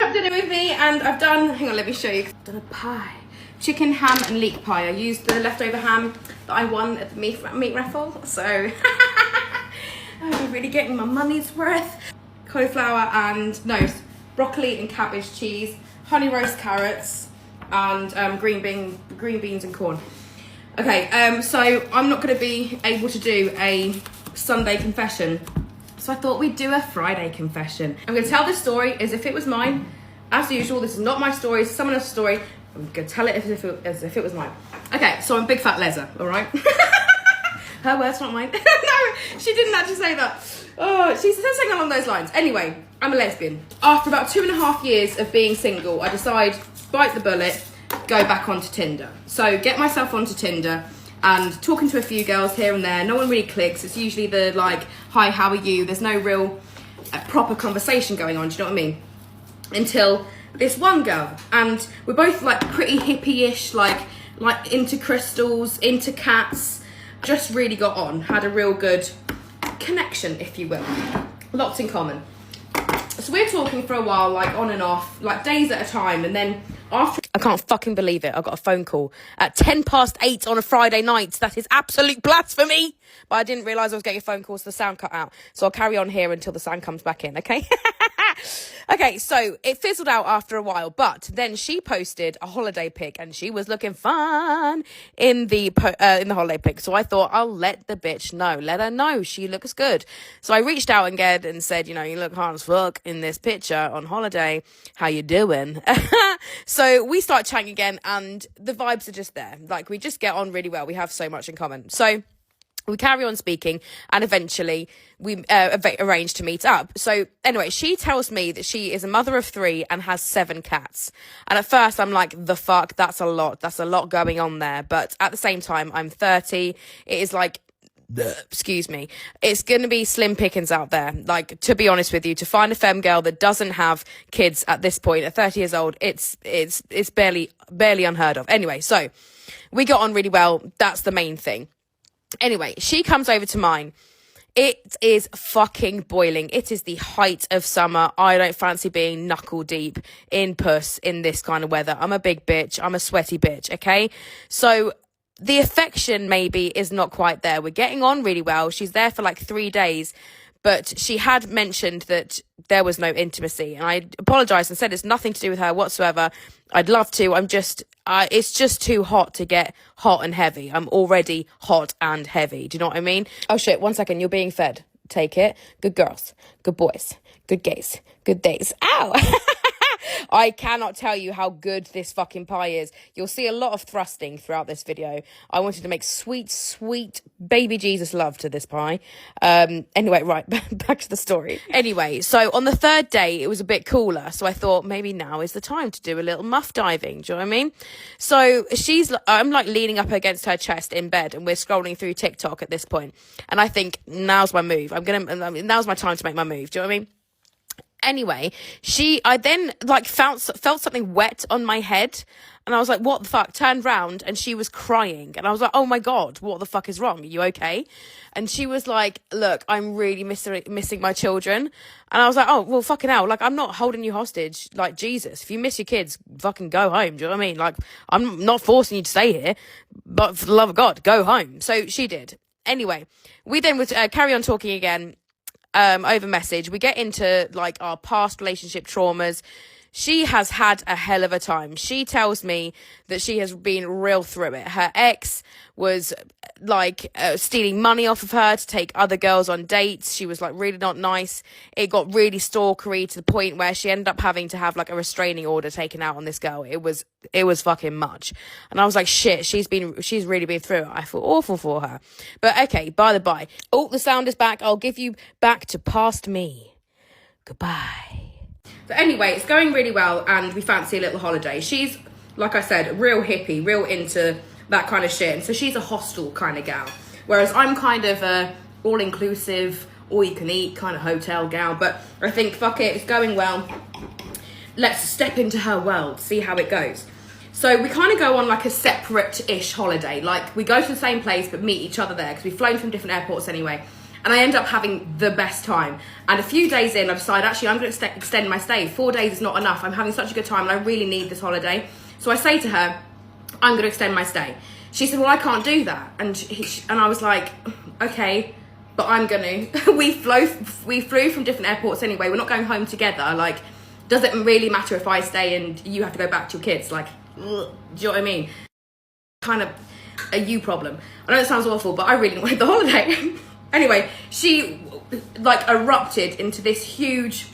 have dinner with me, and I've done, hang on, let me show you. I've done a pie. Chicken, ham, and leek pie. I used the leftover ham that I won at the meat raffle, so I'm really getting my money's worth. Cauliflower and, no, broccoli and cabbage cheese, honey roast carrots, and green beans and corn. Okay, so I'm not going to be able to do a Sunday confession, so I thought we'd do a Friday confession. I'm going to tell this story as if it was mine. As usual, this is not my story, it's someone else's story. I'm going to tell it as if it was mine. Okay, so I'm big fat leather, all right? Her words, not mine. No, she didn't actually say that. Oh, she said something along those lines. Anyway, I'm a lesbian. After about 2.5 years of being single, I decide, bite the bullet, go back onto Tinder. So get myself onto Tinder and talking to a few girls here and there. No one really clicks. It's usually the like, hi, how are you? There's no real proper conversation going on, do you know what I mean? Until this one girl, and we're both like pretty hippie-ish, like into crystals, into cats, just really got on, had a real good connection, if you will. Lots in common. So we're talking for a while, like on and off, like days at a time, and then after... I can't fucking believe it. I got a phone call at 8:10 on a Friday night. That is absolute blasphemy. But I didn't realise I was getting a phone call, so the sound cut out. So I'll carry on here until the sound comes back in, okay? Okay, so it fizzled out after a while, but then she posted a holiday pic, and she was looking fun in the holiday pic. So I thought, I'll let the bitch know, let her know she looks good. So I reached out again and said, you know, you look hot as fuck in this picture on holiday. How you doing? So we start chatting again, and the vibes are just there. Like, we just get on really well. We have so much in common. So we carry on speaking, and eventually we arrange to meet up. So anyway, she tells me that she is a mother of 3 and has 7 cats. And at first I'm like, the fuck, that's a lot. That's a lot going on there. But at the same time, I'm 30. It is like, excuse me, it's going to be slim pickings out there. Like, to be honest with you, to find a femme girl that doesn't have kids at this point, at 30 years old, it's barely unheard of. Anyway, so we got on really well. That's the main thing. Anyway, she comes over to mine. It is fucking boiling. It is the height of summer. I don't fancy being knuckle deep in puss in this kind of weather. I'm a big bitch. I'm a sweaty bitch, okay? So the affection maybe is not quite there. We're getting on really well. She's there for like 3 days, but she had mentioned that there was no intimacy. And I apologised and said it's nothing to do with her whatsoever. I'd love to. It's just too hot to get hot and heavy. I'm already hot and heavy. Do you know what I mean? Oh shit, 1 second. You're being fed. Take it. Good girls. Good boys. Good gays. Good days. Ow! I cannot tell you how good this fucking pie is. You'll see a lot of thrusting throughout this video. I wanted to make sweet, sweet baby Jesus love to this pie. Anyway, right, back to the story. Anyway, so on the 3rd day, it was a bit cooler. So I thought maybe now is the time to do a little muff diving. Do you know what I mean? So I'm like leaning up against her chest in bed, and we're scrolling through TikTok at this point. And I think now's my move. Now's my time to make my move. Do you know what I mean? Anyway, I then like felt something wet on my head, and I was like, what the fuck? Turned round, and she was crying, and I was like, oh my God, what the fuck is wrong? Are you okay? And she was like, look, I'm really missing my children. And I was like, oh, well, fucking hell, like, I'm not holding you hostage, like, Jesus. If you miss your kids, fucking go home, do you know what I mean? Like, I'm not forcing you to stay here, but for the love of God, go home. So she did. Anyway, we then would carry on talking again, over message. We get into like our past relationship traumas. She has had a hell of a time. She tells me that she has been real through it. Her ex was like stealing money off of her to take other girls on dates. She was like really not nice. It got really stalkery to the point where she ended up having to have like a restraining order taken out on this girl. It was fucking much. And I was like, shit, she's really been through it. I feel awful for her. But okay, by the by. Oh, the sound is back. I'll give you back to past me. Goodbye. But anyway, it's going really well, and we fancy a little holiday. She's, like I said, real hippie, real into that kind of shit. And so she's a hostel kind of gal, whereas I'm kind of a all-inclusive, all-you-can-eat kind of hotel gal. But I think, fuck it, it's going well. Let's step into her world, see how it goes. So we kind of go on like a separate-ish holiday. Like, we go to the same place but meet each other there, because we've flown from different airports anyway. And I end up having the best time. And a few days in, I decided, actually, I'm going to extend my stay. 4 days is not enough. I'm having such a good time and I really need this holiday. So I say to her, I'm going to extend my stay. She said, well, I can't do that. And I was like, okay, but I'm going to. We flew from different airports anyway. We're not going home together. Like, does it really matter if I stay and you have to go back to your kids? Like, ugh, do you know what I mean? Kind of a you problem. I know it sounds awful, but I really wanted the holiday. Anyway, she like erupted into this huge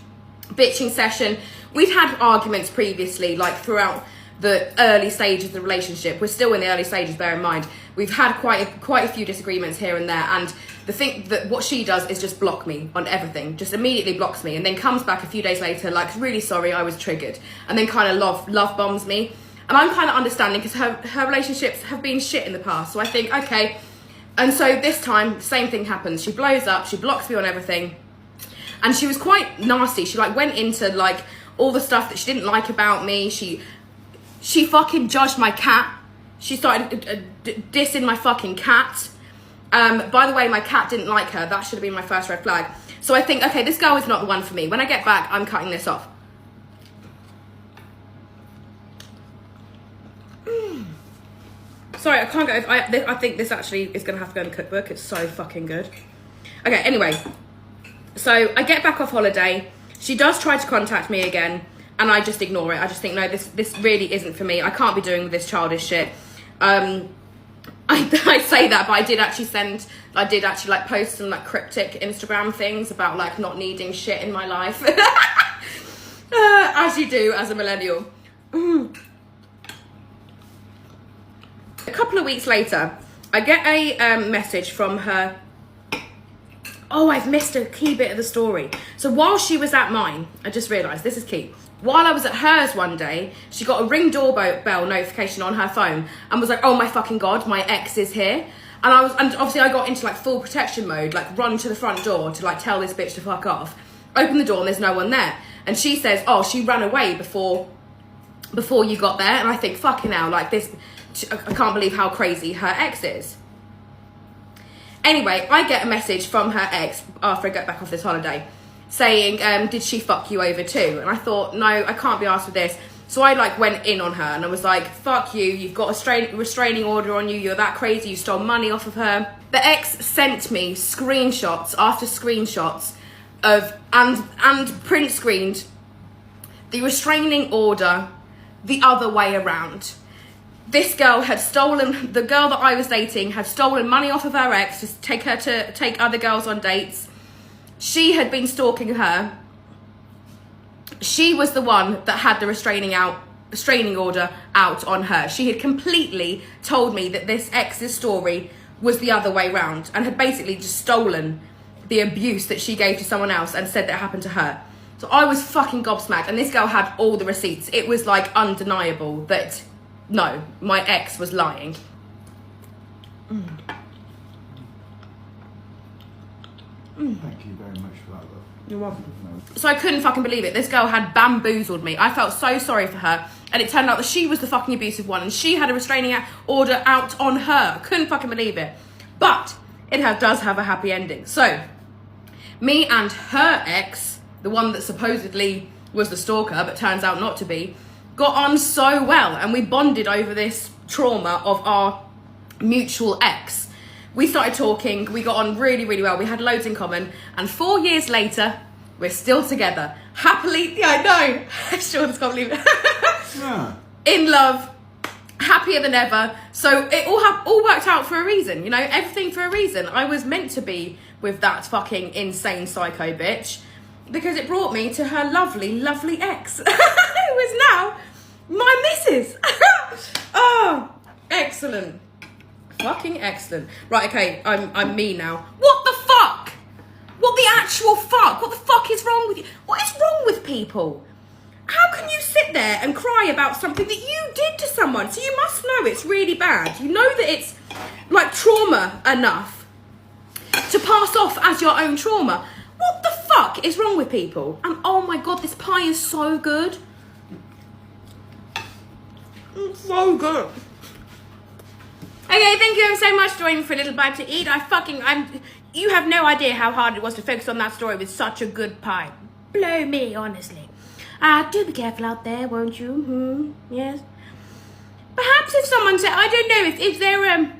bitching session. We'd had arguments previously, like throughout the early stages of the relationship. We're still in the early stages, bear in mind. We've had quite a few disagreements here and there, and the thing that what she does is just block me on everything, just immediately blocks me, and then comes back a few days later like, really sorry, I was triggered, and then kind of love bombs me. And I'm kind of understanding because her relationships have been shit in the past, so I think, okay. And so this time, the same thing happens. She blows up, she blocks me on everything, and she was quite nasty. She like went into like all the stuff that she didn't like about me. She fucking judged my cat. She started dissing my fucking cat. By the way, my cat didn't like her. That should have been my first red flag. So I think, okay, this girl is not the one for me. When I get back, I'm cutting this off. Sorry, I can't go. I think this actually is going to have to go in the cookbook. It's so fucking good. Okay, anyway. So I get back off holiday. She does try to contact me again. And I just ignore it. I just think, no, this really isn't for me. I can't be doing this childish shit. I say that, but I did actually like post some like cryptic Instagram things about like not needing shit in my life. As you do as a millennial. A couple of weeks later, I get a message from her. Oh, I've missed a key bit of the story. So while she was at mine, I just realised, this is key. While I was at hers one day, she got a Ring doorbell notification on her phone and was like, oh my fucking God, my ex is here. And obviously I got into like full protection mode, like run to the front door to like tell this bitch to fuck off. Open the door and there's no one there. And she says, oh, she ran away before you got there. And I think, fucking hell, like this, I can't believe how crazy her ex is. Anyway, I get a message from her ex after I get back off this holiday saying, did she fuck you over too? And I thought, no, I can't be asked for this. So I like went in on her and I was like, fuck you, you've got a restraining order on you, you're that crazy, you stole money off of her. The ex sent me screenshots after screenshots of, and print screened the restraining order the other way around. This girl had stolen, the girl that I was dating had stolen money off of her ex to take other girls on dates. She had been stalking her. She was the one that had the restraining order out on her. She had completely told me that this ex's story was the other way round and had basically just stolen the abuse that she gave to someone else and said that happened to her. So I was fucking gobsmacked, and this girl had all the receipts. It was like undeniable that, no, my ex was lying. Thank you very much for that, love. You're welcome. So I couldn't fucking believe it. This girl had bamboozled me. I felt so sorry for her. And it turned out that she was the fucking abusive one. And she had a restraining order out on her. I couldn't fucking believe it. But it does have a happy ending. So, me and her ex, the one that supposedly was the stalker, but turns out not to be, got on so well. And we bonded over this trauma of our mutual ex. We started talking, we got on really, really well. We had loads in common. And 4 years later, we're still together. Happily, yeah, I know. I still just can't believe it. Yeah. In love, happier than ever. So it all worked out for a reason, you know, everything for a reason. I was meant to be with that fucking insane psycho bitch because it brought me to her lovely, lovely ex, who is now my missus. Oh, excellent. Fucking excellent. Right, okay, I'm me now. What the fuck? What the actual fuck? What the fuck is wrong with you? What is wrong with people? How can you sit there and cry about something that you did to someone? So you must know it's really bad. You know that it's like trauma enough to pass off as your own trauma. What the fuck is wrong with people? And oh my God, this pie is so good. It's so good. Okay, thank you so much for joining me for a little bite to eat. You have no idea how hard it was to focus on that story with such a good pie. Blow me, honestly. Do be careful out there, won't you? Yes. Perhaps if someone said, I don't know, is there a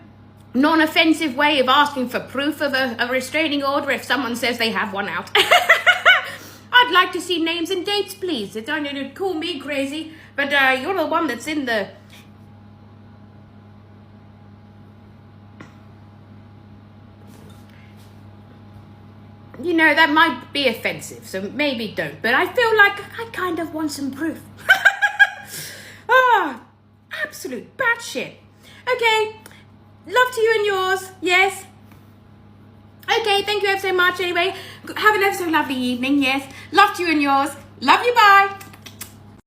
non-offensive way of asking for proof of a restraining order if someone says they have one out? I'd like to see names and dates, please. Don't call me crazy, but you're the one that's in the... You know, that might be offensive, so maybe don't. But I feel like I kind of want some proof. Absolute batshit. Okay, love to you and yours, yes. Okay, thank you ever so much anyway. Have an ever so lovely evening, yes. Love to you and yours. Love you, bye.